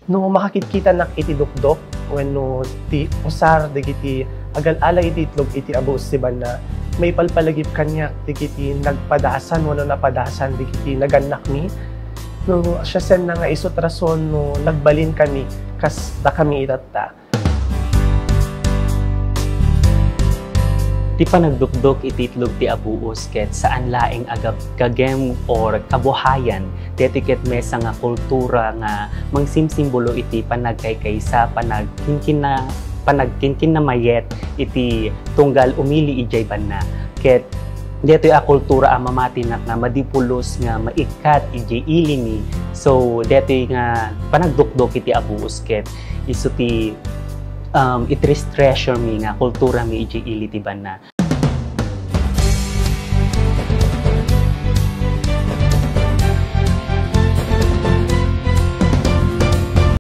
No makakita nak iti dukdok wenno ti usar dagiti agal-ala iti itlog iti abus ti banna may palpalagip kanya dagiti nagpadasan wenno napadasan dagiti naganak mi no siya sen na nga isut rason no nagbalin kami kas da kami itatta. Ti panagdukdok iti itlog ti abuos ket saan laeng agap kagem or kabuhayan detiket mesa nga kultura nga mangsimsimbolo iti panagkaykaysa panagkinkin na mayet iti tunggal umili ijay banna ket detoy a kultura a mamatinak nga madipulos nga maikat ijay ilimi so detoy nga panagdukdok iti abuos ket isu ti it treasure mi nga kultura mi ijay ili ti banna.